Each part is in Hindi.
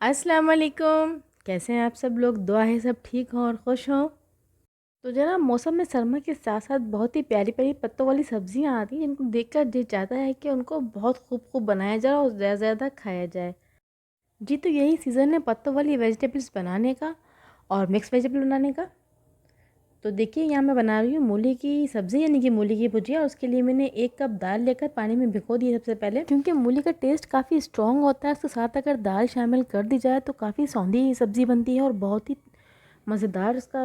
अस्सलाम वालेकुम। कैसे हैं आप सब लोग? दुआ है सब ठीक हों और खुश हों। तो जनाब, मौसम में सरमा के साथ साथ बहुत ही प्यारी प्यारी पत्तों वाली सब्जियां आती हैं जिनको देखकर जी चाहता है कि उनको बहुत खूब खूब बनाया जाए और ज़्यादा ज़्यादा खाया जाए। जी, तो यही सीज़न है पत्तों वाली वेजिटेबल्स बनाने का और मिक्स वेजिटेबल बनाने का। तो देखिए, यहाँ मैं बना रही हूँ मूली की सब्ज़ी यानी कि मूली की भुजिया। और उसके लिए मैंने 1 कप दाल लेकर पानी में भिगो दी सबसे पहले, क्योंकि मूली का टेस्ट काफ़ी स्ट्रॉन्ग होता है। उसके साथ अगर दाल शामिल कर दी जाए तो काफ़ी सौंधी सब्ज़ी बनती है और बहुत ही मज़ेदार उसका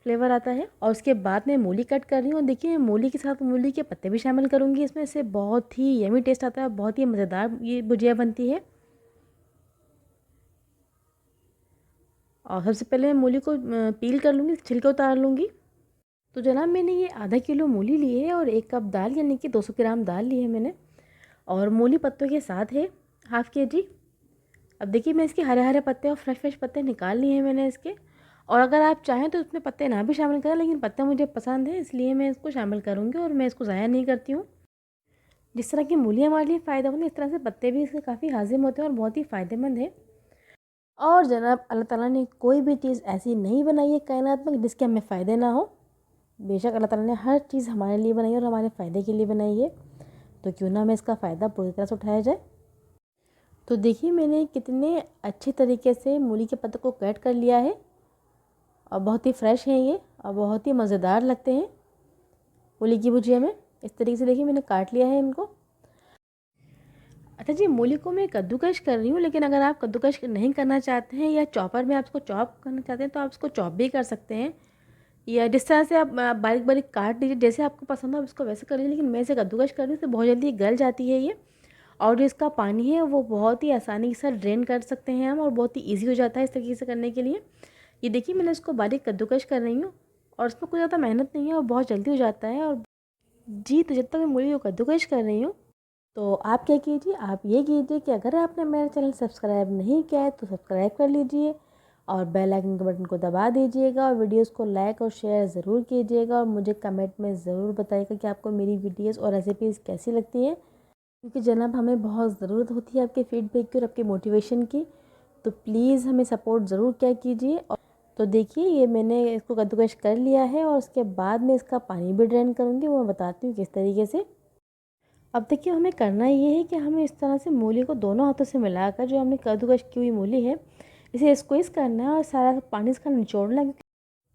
फ्लेवर आता है। और उसके बाद मैं मूली कट कर रही हूँ। देखिए, मूली के साथ मूली के पत्ते भी शामिल करूँगी इसमें, से बहुत ही यमी टेस्ट आता है, बहुत ही मज़ेदार ये भुजिया बनती है। और सबसे पहले मैं मूली को पील कर लूँगी, छिलके उतार लूँगी। तो जनाब, मैंने ये आधा किलो मूली ली है और 1 कप दाल यानी कि 200 ग्राम दाल ली है मैंने। और मूली पत्तों के साथ है हाफ़ केजी। अब देखिए, मैं इसके हरे हरे पत्ते और फ्रेश फ्रेश पत्ते निकाल लिए हैं मैंने इसके। और अगर आप चाहें तो इसमें पत्ते ना भी शामिल करें, लेकिन पत्ते मुझे पसंद है इसलिए मैं इसको शामिल करूँगी और मैं इसको ज़ाया नहीं करती हूँ। जिस तरह की मूली हमारे लिए फ़ायदेमंद है, इस तरह से पत्ते भी इसके काफ़ी हाजिम होते हैं और बहुत ही फ़ायदेमंद है। और जनाब, अल्लाह ताला ने कोई भी चीज़ ऐसी नहीं बनाई है कायनात में जिसके हमें फ़ायदे ना हो। बेशक अल्लाह ताला ने हर चीज़ हमारे लिए बनाई है और हमारे फ़ायदे के लिए बनाई है। तो क्यों ना हमें इसका फ़ायदा पूरी तरह से उठाया जाए। तो देखिए, मैंने कितने अच्छे तरीके से मूली के पत्ते को कट कर लिया है और बहुत ही फ्रेश हैं ये और बहुत ही मज़ेदार लगते हैं मूली की भुजिया में। इस तरीके से देखिए मैंने काट लिया है इनको। अच्छा जी, मूली को मैं कद्दूकश कर रही हूँ, लेकिन अगर आप कद्दूकश नहीं करना चाहते हैं या चॉपर में आप इसको चॉप करना चाहते हैं तो आप इसको चॉप भी कर सकते हैं। या जिस तरह से आप बारीक बारीक काट लीजिए, जैसे आपको पसंद हो आप इसको वैसे कर लीजिए। लेकिन मैं इसे कद्दूकश कर रही हूँ तो बहुत जल्दी गल जाती है ये। और जो इसका पानी है वो बहुत ही आसानी से ड्रेन कर सकते हैं हम, और बहुत ही ईजी हो जाता है इस तरीके से करने के लिए। ये देखिए, मैंने इसको बारीक कद्दूकश कर रही हूँ और इसमें कोई ज़्यादा मेहनत नहीं है और बहुत जल्दी हो जाता है। और जी, तो जब तक मैं मूली को कद्दूकश कर रही हूँ तो आप क्या कीजिए, आप ये कीजिए कि अगर आपने मेरा चैनल सब्सक्राइब नहीं किया है तो सब्सक्राइब कर लीजिए और बेल आइकन के बटन को दबा दीजिएगा और वीडियोस को लाइक और शेयर ज़रूर कीजिएगा। और मुझे कमेंट में ज़रूर बताइएगा कि आपको मेरी वीडियोस और रेसिपीज़ कैसी लगती हैं, क्योंकि जनाब हमें बहुत ज़रूरत होती है आपके फीडबैक की और आपके मोटिवेशन की। तो प्लीज़ हमें सपोर्ट ज़रूर क्या कीजिए। और तो देखिए, ये मैंने इसको कद्दूकश कर लिया है और उसके बाद मैं इसका पानी भी ड्रेन करूँगी, वो मैं बताती हूँ किस तरीके से। अब देखिए, हमें करना ये है कि हमें इस तरह से मूली को दोनों हाथों से मिलाकर, जो हमने कद्दूकश की हुई मूली है, इसे स्क्वीज़ करना है और सारा पानी इसका निचोड़ना है।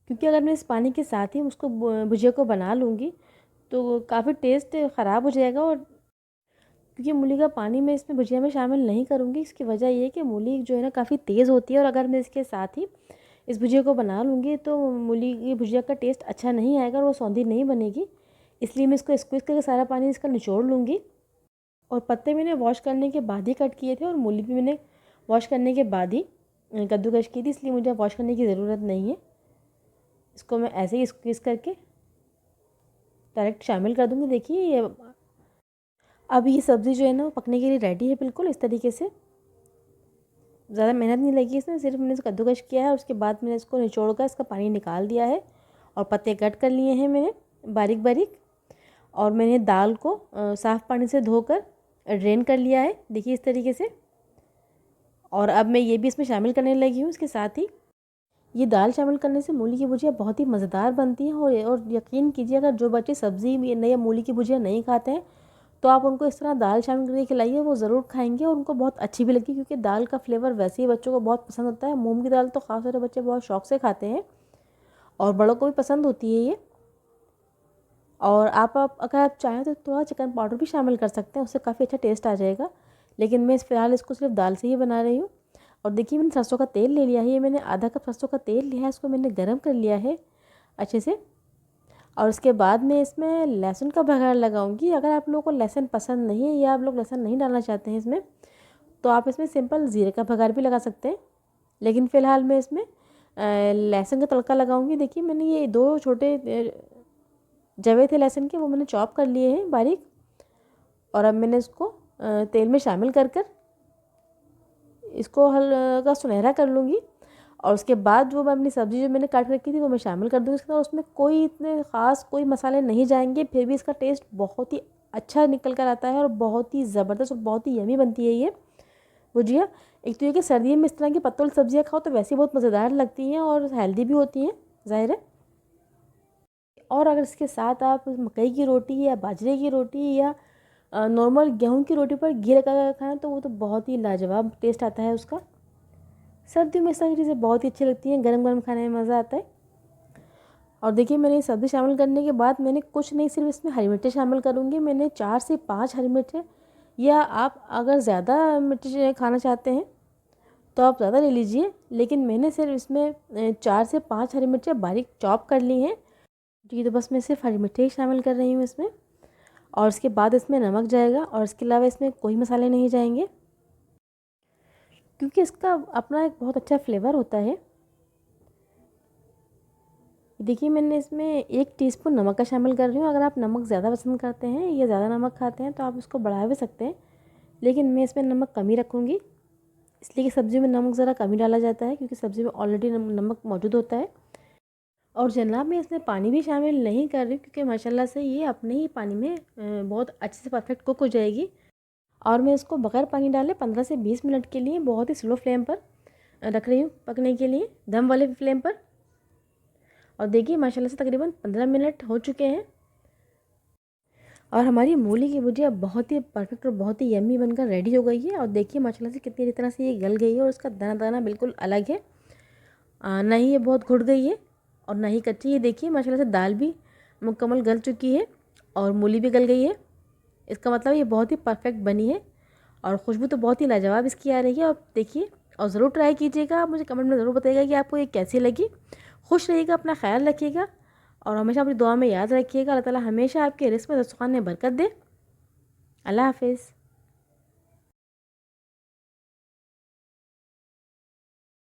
क्योंकि अगर मैं इस पानी के साथ ही उसको भुजिया को बना लूँगी तो काफ़ी टेस्ट ख़राब हो जाएगा। और क्योंकि मूली का पानी मैं इसमें भुजिया में शामिल नहीं करूँगी, इसकी वजह ये है कि मूली जो है ना काफ़ी तेज़ होती है, और अगर मैं इसके साथ ही इस भुजिया को बना लूँगी तो मूली की भुजिया का टेस्ट अच्छा नहीं आएगा और वो सौंधी नहीं बनेगी। इसलिए मैं इसको स्क्वीज़ करके सारा पानी इसका निचोड़ लूँगी। और पत्ते मैंने वॉश करने के बाद ही कट किए थे और मूली भी मैंने वॉश करने के बाद ही कद्दूकश की थी, इसलिए मुझे वॉश करने की ज़रूरत नहीं है। इसको मैं ऐसे ही स्क्वीज़ करके डायरेक्ट शामिल कर दूँगी। देखिए, ये अब ये सब्ज़ी जो है ना वो पकने के लिए रेडी है बिल्कुल इस तरीके से। ज़्यादा मेहनत नहीं लगी इसमें, सिर्फ मैंने इसको कद्दूकश किया है। उसके बाद मैंने इसको निचोड़ कर इसका पानी निकाल दिया है और पत्ते कट कर लिए हैं मैंने बारीक बारीक। और मैंने दाल को साफ़ पानी से धोकर ड्रेन कर लिया है, देखिए इस तरीके से। और अब मैं ये भी इसमें शामिल करने लगी हूँ इसके साथ ही। ये दाल शामिल करने से मूली की भुजिया बहुत ही मज़ेदार बनती है। और यकीन कीजिए, अगर जो बच्चे सब्ज़ी या मूली की भुजिया नहीं खाते हैं तो आप उनको इस तरह दाल शामिल करके खिलाइए, वो ज़रूर खाएंगे और उनको बहुत अच्छी भी लगेगी। क्योंकि दाल का फ्लेवर वैसे ही बच्चों को बहुत पसंद होता है। मूंग की दाल तो ख़ास तौर पर बच्चे बहुत शौक से खाते हैं और बड़ों को भी पसंद होती है ये। और आप अगर आप चाहें तो थोड़ा चिकन पाउडर भी शामिल कर सकते हैं, उससे काफ़ी अच्छा टेस्ट आ जाएगा। लेकिन मैं फ़िलहाल इसको सिर्फ दाल से ही बना रही हूँ। और देखिए, मैंने सरसों का तेल ले लिया है, ये मैंने आधा कप सरसों का तेल लिया है, इसको मैंने गर्म कर लिया है अच्छे से। और उसके बाद मैं इसमें लहसुन का बघार लगाऊंगी। अगर आप लोगों को लहसुन पसंद नहीं है या आप लोग लहसुन नहीं डालना चाहते हैं इसमें, तो आप इसमें सिंपल ज़ीरे का बघार भी लगा सकते हैं। लेकिन फ़िलहाल मैं इसमें लहसुन का तड़का लगाऊंगी। देखिए, मैंने ये 2 छोटे जवे थे लहसुन के, वो मैंने चॉप कर लिए हैं बारीक। और अब मैंने इसको तेल में शामिल कर कर इसको हल्का सुनहरा कर लूँगी। और उसके बाद वो मैं अपनी सब्ज़ी जो मैंने काट के रखी थी वो मैं शामिल कर दूँगी इसके अंदर। उसमें कोई इतने ख़ास कोई मसाले नहीं जाएंगे, फिर भी इसका टेस्ट बहुत ही अच्छा निकल कर आता है और बहुत ही ज़बरदस्त और बहुत ही यमी बनती है ये। भुजिया। एक तो ये कि सर्दियों में इस तरह की पत्तल सब्जियाँ खाओ तो वैसे बहुत मज़ेदार लगती हैं और हेल्दी भी होती हैं, ज़ाहिर है। और अगर इसके साथ आप मकई की रोटी या बाजरे की रोटी या नॉर्मल गेहूं की रोटी पर घी लगा कर खाएं तो वो तो बहुत ही लाजवाब टेस्ट आता है उसका। सर्दियों में इस तरह की चीज़ें बहुत ही अच्छी लगती हैं, गरम गरम खाने में मज़ा आता है। और देखिए मैंने ये सब्ज़ी शामिल करने के बाद मैंने कुछ नहीं, सिर्फ इसमें हरी मिर्चें शामिल करूँगी। मैंने 4 से 5 हरी मिर्चें, या आप अगर ज़्यादा मिर्ची खाना चाहते हैं तो आप ज़्यादा ले लीजिए, लेकिन मैंने सिर्फ इसमें 4 से 5 हरी मिर्चें बारीक चॉप कर ली हैं। ठीक, तो बस मैं सिर्फ हरी मिर्ची ही शामिल कर रही हूँ इसमें। और उसके बाद इसमें नमक जाएगा और इसके अलावा इसमें कोई मसाले नहीं जाएंगे, क्योंकि इसका अपना एक बहुत अच्छा फ्लेवर होता है। देखिए मैंने इसमें 1 टीस्पून नमक का शामिल कर रही हूँ। अगर आप नमक ज़्यादा पसंद करते हैं या ज़्यादा नमक खाते हैं तो आप इसको बढ़ा भी सकते हैं, लेकिन मैं इसमें नमक कम ही रखूँगी, इसलिए कि सब्ज़ी में नमक ज़रा कम ही डाला जाता है, क्योंकि सब्ज़ी में ऑलरेडी नमक मौजूद होता है। और जनाब मैं इसमें पानी भी शामिल नहीं कर रही, क्योंकि माशाल्लाह से ये अपने ही पानी में बहुत अच्छे से परफेक्ट कुक हो जाएगी। और मैं इसको बगैर पानी डाले 15 से 20 मिनट के लिए बहुत ही स्लो फ्लेम पर रख रही हूँ पकने के लिए, दम वाले फ्लेम पर। और देखिए माशाल्लाह से तकरीबन 15 मिनट हो चुके हैं और हमारी मूली की भुजिया बहुत ही परफेक्ट और बहुत ही यम्मी बनकर रेडी हो गई है। और देखिए माशाल्लाह से कितनी अच्छी तरह से ये गल गई है और इसका दाना दाना बिल्कुल अलग है, ना ही ये बहुत घुट गई है और ना ही कच्ची। ये देखिए माशाल्लाह से दाल भी मुकम्मल गल चुकी है और मूली भी गल गई है। इसका मतलब ये बहुत ही परफेक्ट बनी है और खुशबू तो बहुत ही लाजवाब इसकी आ रही है। और देखिए, और ज़रूर ट्राई कीजिएगा, आप मुझे कमेंट में ज़रूर बताइएगा कि आपको ये कैसी लगी। खुश रहिएगा, अपना ख्याल रखिएगा और हमेशा अपनी दुआ में याद रखिएगा। अल्लाह ताला हमेशा आपके रिज़्क़ में दस्तरख़्वान में बरकत दे। अल्लाह हाफ़िज़।